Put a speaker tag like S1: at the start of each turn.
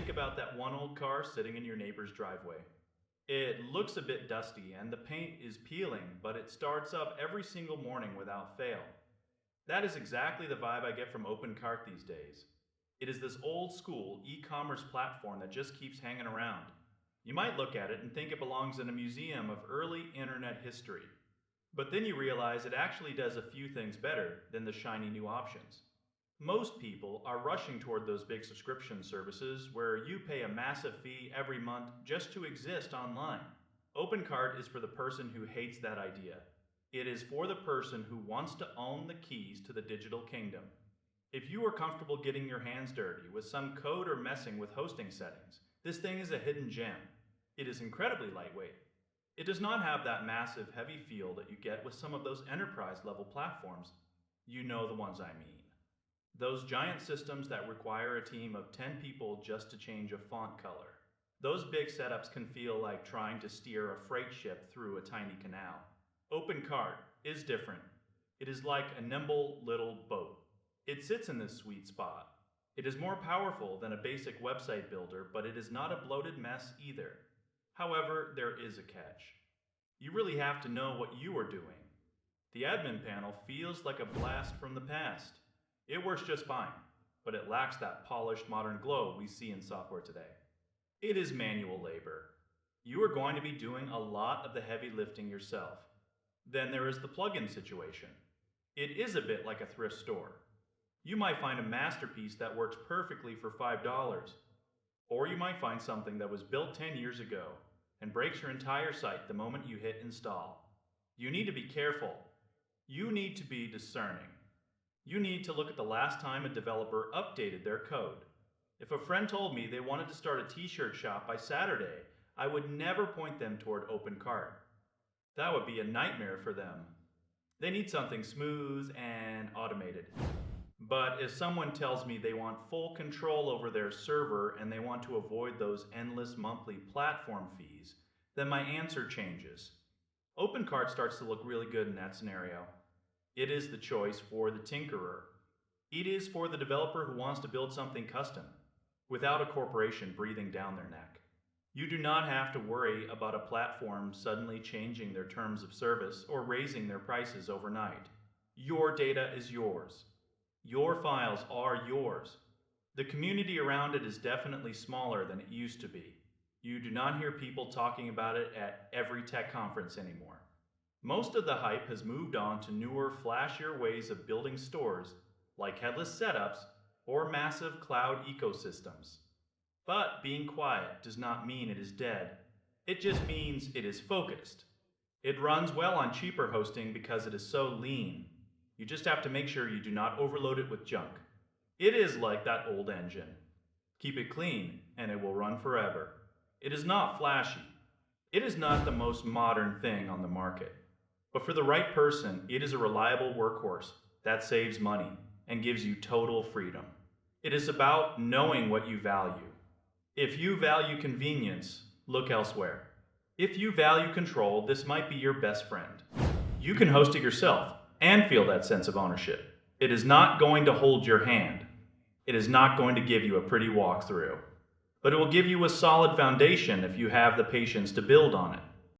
S1: think about that one old car sitting in your neighbor's driveway. It looks a bit dusty and the paint is peeling, but it starts up every single morning without fail. That is exactly the vibe I get from OpenCart these days. It is this old school e-commerce platform that just keeps hanging around. You might look at it and think it belongs in a museum of early internet history. But then you realize it actually does a few things better than the shiny new options. Most people are rushing toward those big subscription services where you pay a massive fee every month just to exist online. OpenCart is for the person who hates that idea. It is for the person who wants to own the keys to the digital kingdom. If you are comfortable getting your hands dirty with some code or messing with hosting settings, this thing is a hidden gem. It is incredibly lightweight. It does not have that massive, heavy feel that you get with some of those enterprise-level platforms. You know the ones I mean. Those giant systems that require a team of 10 people just to change a font color. Those big setups can feel like trying to steer a freight ship through a tiny canal. OpenCart is different. It is like a nimble little boat. It sits in this sweet spot. It is more powerful than a basic website builder, but it is not a bloated mess either. However, there is a catch. You really have to know what you are doing. The admin panel feels like a blast from the past. It works just fine, but it lacks that polished modern glow we see in software today. It is manual labor. You are going to be doing a lot of the heavy lifting yourself. Then there is the plugin situation. It is a bit like a thrift store. You might find a masterpiece that works perfectly for $5, or you might find something that was built 10 years ago and breaks your entire site the moment you hit install. You need to be careful. You need to be discerning. You need to look at the last time a developer updated their code. If a friend told me they wanted to start a t-shirt shop by Saturday, I would never point them toward OpenCart. That would be a nightmare for them. They need something smooth and automated. But if someone tells me they want full control over their server and they want to avoid those endless monthly platform fees, then my answer changes. OpenCart starts to look really good in that scenario. It is the choice for the tinkerer. It is for the developer who wants to build something custom, without a corporation breathing down their neck. You do not have to worry about a platform suddenly changing their terms of service or raising their prices overnight. Your data is yours. Your files are yours. The community around it is definitely smaller than it used to be. You do not hear people talking about it at every tech conference anymore. Most of the hype has moved on to newer, flashier ways of building stores, like headless setups or massive cloud ecosystems. But being quiet does not mean it is dead. It just means it is focused. It runs well on cheaper hosting because it is so lean. You just have to make sure you do not overload it with junk. It is like that old engine. Keep it clean and it will run forever. It is not flashy. It is not the most modern thing on the market. But for the right person, it is a reliable workhorse that saves money and gives you total freedom. It is about knowing what you value. If you value convenience, look elsewhere. If you value control, this might be your best friend. You can host it yourself and feel that sense of ownership. It is not going to hold your hand. It is not going to give you a pretty walkthrough. But it will give you a solid foundation if you have the patience to build on it.